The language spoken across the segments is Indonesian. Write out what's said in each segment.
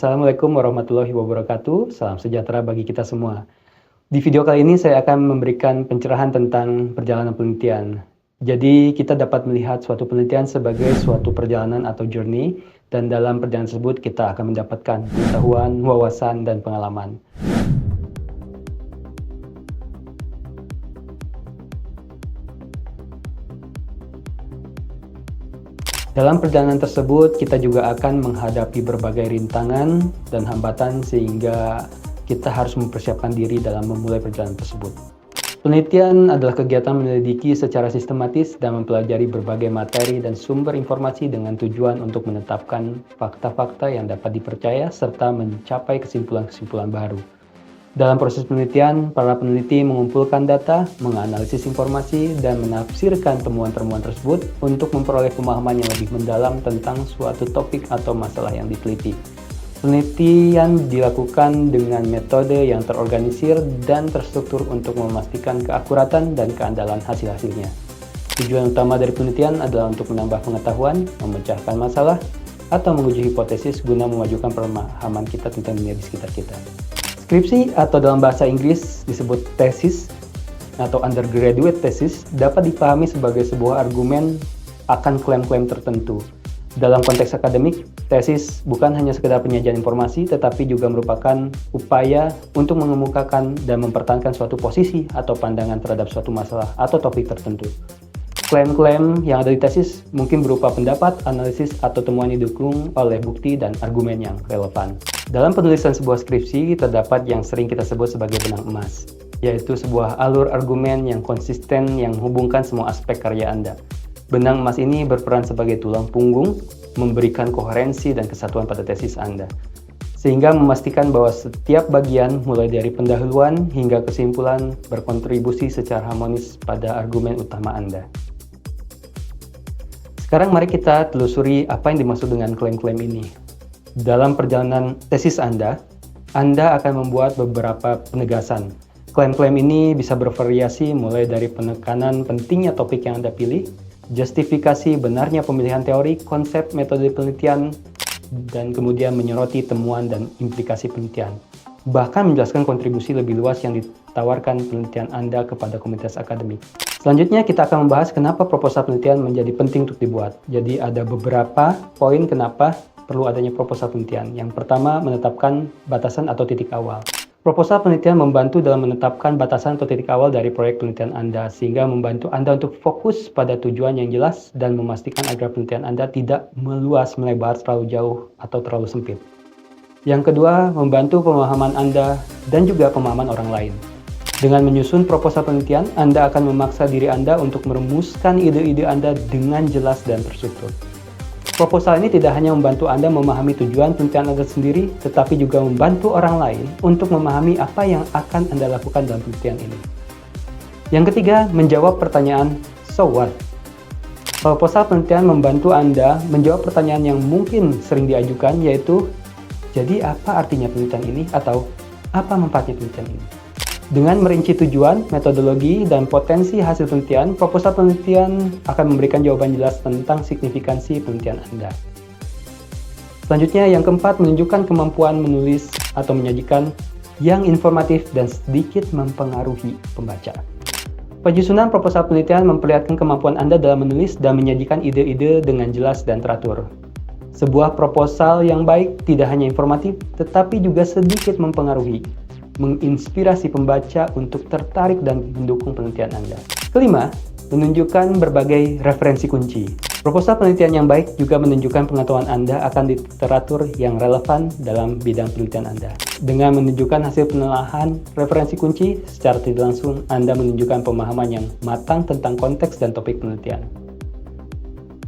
Assalamualaikum warahmatullahi wabarakatuh. Salam sejahtera bagi kita semua. Di video kali ini saya akan memberikan pencerahan tentang perjalanan penelitian. Jadi kita dapat melihat suatu penelitian sebagai suatu perjalanan atau journey, dan dalam perjalanan tersebut kita akan mendapatkan pengetahuan, wawasan, dan pengalaman. Dalam perjalanan tersebut, kita juga akan menghadapi berbagai rintangan dan hambatan sehingga kita harus mempersiapkan diri dalam memulai perjalanan tersebut. Penelitian adalah kegiatan menyelidiki secara sistematis dan mempelajari berbagai materi dan sumber informasi dengan tujuan untuk menetapkan fakta-fakta yang dapat dipercaya serta mencapai kesimpulan-kesimpulan baru. Dalam proses penelitian, para peneliti mengumpulkan data, menganalisis informasi, dan menafsirkan temuan-temuan tersebut untuk memperoleh pemahaman yang lebih mendalam tentang suatu topik atau masalah yang diteliti. Penelitian dilakukan dengan metode yang terorganisir dan terstruktur untuk memastikan keakuratan dan keandalan hasil-hasilnya. Tujuan utama dari penelitian adalah untuk menambah pengetahuan, memecahkan masalah, atau menguji hipotesis guna memajukan pemahaman kita tentang dunia di sekitar kita. Skripsi atau dalam bahasa Inggris disebut tesis atau undergraduate thesis dapat dipahami sebagai sebuah argumen akan klaim-klaim tertentu. Dalam konteks akademik, tesis bukan hanya sekedar penyajian informasi tetapi juga merupakan upaya untuk mengemukakan dan mempertahankan suatu posisi atau pandangan terhadap suatu masalah atau topik tertentu. Klaim-klaim yang ada di tesis mungkin berupa pendapat, analisis, atau temuan didukung oleh bukti dan argumen yang relevan. Dalam penulisan sebuah skripsi, terdapat yang sering kita sebut sebagai benang emas, yaitu sebuah alur argumen yang konsisten yang menghubungkan semua aspek karya Anda. Benang emas ini berperan sebagai tulang punggung, memberikan koherensi dan kesatuan pada tesis Anda, sehingga memastikan bahwa setiap bagian, mulai dari pendahuluan hingga kesimpulan, berkontribusi secara harmonis pada argumen utama Anda. Sekarang mari kita telusuri apa yang dimaksud dengan klaim-klaim ini. Dalam perjalanan tesis Anda akan membuat beberapa penegasan. Klaim-klaim ini bisa bervariasi mulai dari penekanan pentingnya topik yang Anda pilih, justifikasi benarnya pemilihan teori, konsep, metode penelitian, dan kemudian menyoroti temuan dan implikasi penelitian. Bahkan menjelaskan kontribusi lebih luas yang ditawarkan penelitian Anda kepada komunitas akademik. Selanjutnya kita akan membahas kenapa proposal penelitian menjadi penting untuk dibuat. Jadi ada beberapa poin kenapa perlu adanya proposal penelitian. Yang pertama, menetapkan batasan atau titik awal. Proposal penelitian membantu dalam menetapkan batasan atau titik awal dari proyek penelitian Anda, sehingga membantu Anda untuk fokus pada tujuan yang jelas dan memastikan agar penelitian Anda tidak meluas, melebar terlalu jauh atau terlalu sempit. Yang kedua, membantu pemahaman Anda dan juga pemahaman orang lain. Dengan menyusun proposal penelitian, Anda akan memaksa diri Anda untuk merumuskan ide-ide Anda dengan jelas dan terstruktur. Proposal ini tidak hanya membantu Anda memahami tujuan penelitian Anda sendiri, tetapi juga membantu orang lain untuk memahami apa yang akan Anda lakukan dalam penelitian ini. Yang ketiga, menjawab pertanyaan "so what?". Proposal penelitian membantu Anda menjawab pertanyaan yang mungkin sering diajukan, yaitu jadi apa artinya penelitian ini atau apa manfaatnya penelitian ini. Dengan merinci tujuan, metodologi, dan potensi hasil penelitian, proposal penelitian akan memberikan jawaban jelas tentang signifikansi penelitian Anda. Selanjutnya, yang keempat, menunjukkan kemampuan menulis atau menyajikan yang informatif dan sedikit mempengaruhi pembaca. Penyusunan proposal penelitian memperlihatkan kemampuan Anda dalam menulis dan menyajikan ide-ide dengan jelas dan teratur. Sebuah proposal yang baik tidak hanya informatif, tetapi juga sedikit mempengaruhi, menginspirasi pembaca untuk tertarik dan mendukung penelitian Anda. Kelima, menunjukkan berbagai referensi kunci. Proposal penelitian yang baik juga menunjukkan pengetahuan Anda akan literatur yang relevan dalam bidang penelitian Anda. Dengan menunjukkan hasil penelaahan referensi kunci, secara tidak langsung Anda menunjukkan pemahaman yang matang tentang konteks dan topik penelitian.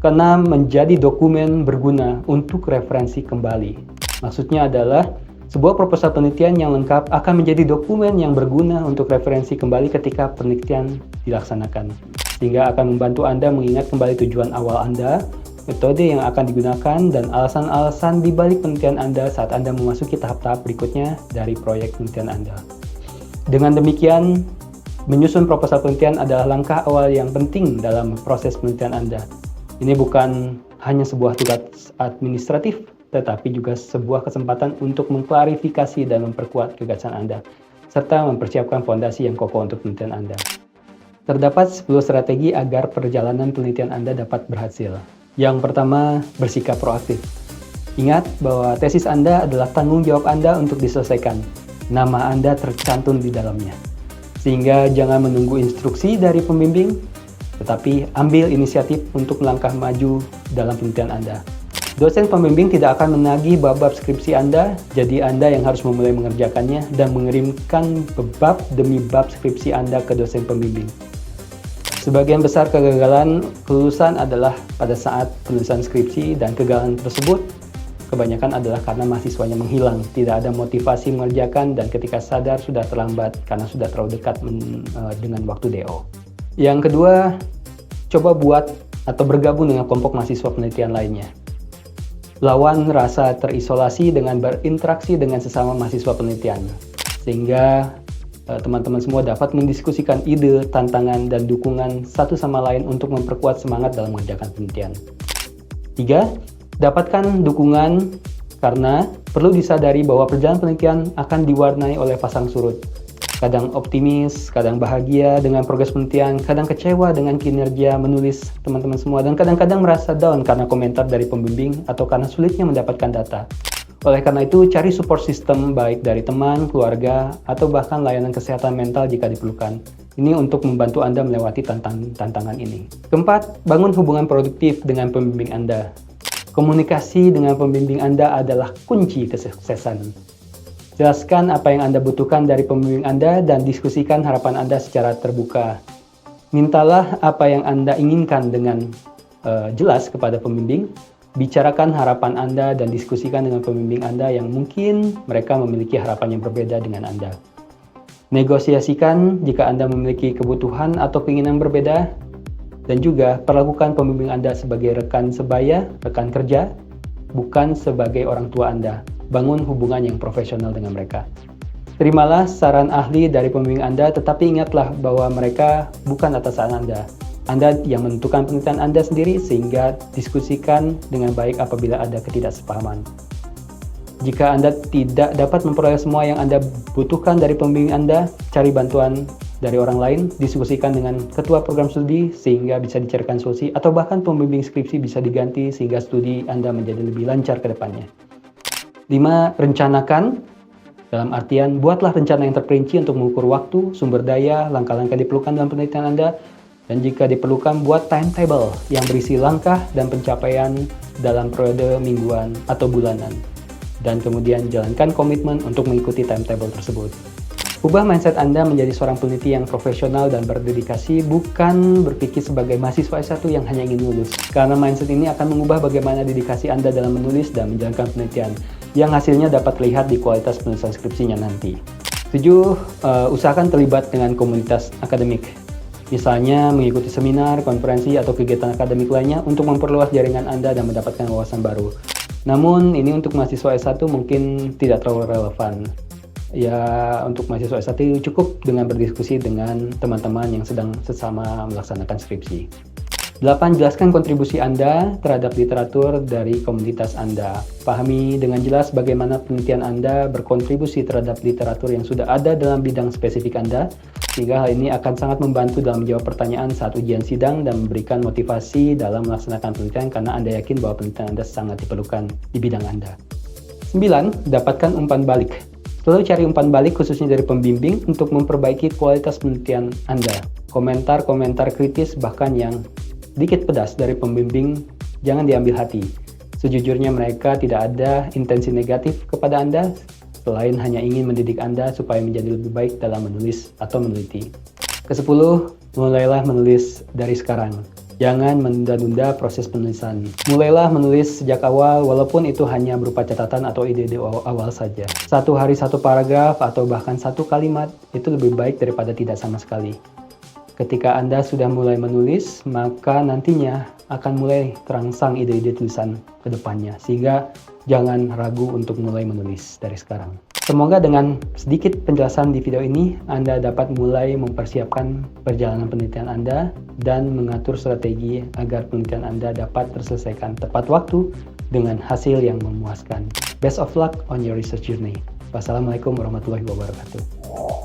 Keenam, menjadi dokumen berguna untuk referensi kembali. Maksudnya adalah sebuah proposal penelitian yang lengkap akan menjadi dokumen yang berguna untuk referensi kembali ketika penelitian dilaksanakan, sehingga akan membantu Anda mengingat kembali tujuan awal Anda, metode yang akan digunakan, dan alasan-alasan di balik penelitian Anda saat Anda memasuki tahap-tahap berikutnya dari proyek penelitian Anda. Dengan demikian, menyusun proposal penelitian adalah langkah awal yang penting dalam proses penelitian Anda. Ini bukan hanya sebuah tugas administratif, tetapi juga sebuah kesempatan untuk mengklarifikasi dan memperkuat gagasan Anda, serta mempersiapkan fondasi yang kokoh untuk penelitian Anda. Terdapat 10 strategi agar perjalanan penelitian Anda dapat berhasil. Yang pertama, bersikap proaktif. Ingat bahwa tesis Anda adalah tanggung jawab Anda untuk diselesaikan. Nama Anda tercantum di dalamnya. Sehingga jangan menunggu instruksi dari pembimbing, tetapi ambil inisiatif untuk melangkah maju dalam penelitian Anda. Dosen pembimbing tidak akan menagih bab-bab skripsi Anda, jadi Anda yang harus memulai mengerjakannya dan mengirimkan bab demi bab skripsi Anda ke dosen pembimbing. Sebagian besar kegagalan kelulusan adalah pada saat penulisan skripsi, dan kegagalan tersebut kebanyakan adalah karena mahasiswanya menghilang, tidak ada motivasi mengerjakan, dan ketika sadar sudah terlambat karena sudah terlalu dekat dengan waktu DO. Yang kedua, coba buat atau bergabung dengan kelompok mahasiswa penelitian lainnya. Lawan rasa terisolasi dengan berinteraksi dengan sesama mahasiswa penelitian, sehingga teman-teman semua dapat mendiskusikan ide, tantangan, dan dukungan satu sama lain untuk memperkuat semangat dalam mengerjakan penelitian. 3. Dapatkan dukungan karena perlu disadari bahwa perjalanan penelitian akan diwarnai oleh pasang surut. Kadang optimis, kadang bahagia dengan progres penelitian, kadang kecewa dengan kinerja menulis teman-teman semua, dan kadang-kadang merasa down karena komentar dari pembimbing atau karena sulitnya mendapatkan data. Oleh karena itu, cari support system baik dari teman, keluarga, atau bahkan layanan kesehatan mental jika diperlukan. Ini untuk membantu Anda melewati tantangan ini. Keempat, bangun hubungan produktif dengan pembimbing Anda. Komunikasi dengan pembimbing Anda adalah kunci kesuksesan. Jelaskan apa yang Anda butuhkan dari pembimbing Anda dan diskusikan harapan Anda secara terbuka. Mintalah apa yang Anda inginkan dengan jelas kepada pembimbing. Bicarakan harapan Anda dan diskusikan dengan pembimbing Anda yang mungkin mereka memiliki harapan yang berbeda dengan Anda. Negosiasikan jika Anda memiliki kebutuhan atau keinginan berbeda. Dan juga perlakukan pembimbing Anda sebagai rekan sebaya, rekan kerja, bukan sebagai orang tua Anda. Bangun hubungan yang profesional dengan mereka. Terimalah saran ahli dari pembimbing Anda, tetapi ingatlah bahwa mereka bukan atasan Anda. Anda yang menentukan penelitian Anda sendiri, sehingga diskusikan dengan baik apabila ada ketidaksepahaman. Jika Anda tidak dapat memperoleh semua yang Anda butuhkan dari pembimbing Anda, cari bantuan dari orang lain, diskusikan dengan ketua program studi sehingga bisa dicarikan solusi, atau bahkan pembimbing skripsi bisa diganti sehingga studi Anda menjadi lebih lancar ke depannya. 5. Rencanakan, dalam artian buatlah rencana yang terperinci untuk mengukur waktu, sumber daya, langkah-langkah diperlukan dalam penelitian Anda, dan jika diperlukan buat timetable yang berisi langkah dan pencapaian dalam periode mingguan atau bulanan, dan kemudian jalankan komitmen untuk mengikuti timetable tersebut. Ubah mindset Anda menjadi seorang peneliti yang profesional dan berdedikasi, bukan berpikir sebagai mahasiswa S1 yang hanya ingin lulus. Karena mindset ini akan mengubah bagaimana dedikasi Anda dalam menulis dan menjalankan penelitian, yang hasilnya dapat terlihat di kualitas penulisan skripsinya nanti. 7. Usahakan terlibat dengan komunitas akademik. Misalnya mengikuti seminar, konferensi, atau kegiatan akademik lainnya untuk memperluas jaringan Anda dan mendapatkan wawasan baru. Namun, ini untuk mahasiswa S1 mungkin tidak terlalu relevan. Ya, untuk mahasiswa S1 cukup dengan berdiskusi dengan teman-teman yang sedang sesama melaksanakan skripsi. 8. Jelaskan kontribusi Anda terhadap literatur dari komunitas Anda. Pahami dengan jelas bagaimana penelitian Anda berkontribusi terhadap literatur yang sudah ada dalam bidang spesifik Anda, sehingga hal ini akan sangat membantu dalam menjawab pertanyaan saat ujian sidang dan memberikan motivasi dalam melaksanakan penelitian karena Anda yakin bahwa penelitian Anda sangat diperlukan di bidang Anda. 9. Dapatkan umpan balik. Selalu cari umpan balik khususnya dari pembimbing untuk memperbaiki kualitas penelitian Anda. Komentar-komentar kritis bahkan yang sedikit pedas dari pembimbing jangan diambil hati. Sejujurnya mereka tidak ada intensi negatif kepada Anda selain hanya ingin mendidik Anda supaya menjadi lebih baik dalam menulis atau meneliti. Ke-10, mulailah menulis dari sekarang. Jangan menunda-nunda proses penulisan. Mulailah menulis sejak awal, walaupun itu hanya berupa catatan atau ide-ide awal saja. 1 hari 1 paragraf atau bahkan 1 kalimat itu lebih baik daripada tidak sama sekali. Ketika Anda sudah mulai menulis, maka nantinya akan mulai terangsang ide-ide tulisan ke depannya, sehingga jangan ragu untuk mulai menulis dari sekarang. Semoga dengan sedikit penjelasan di video ini, Anda dapat mulai mempersiapkan perjalanan penelitian Anda dan mengatur strategi agar penelitian Anda dapat terselesaikan tepat waktu dengan hasil yang memuaskan. Best of luck on your research journey. Wassalamualaikum warahmatullahi wabarakatuh.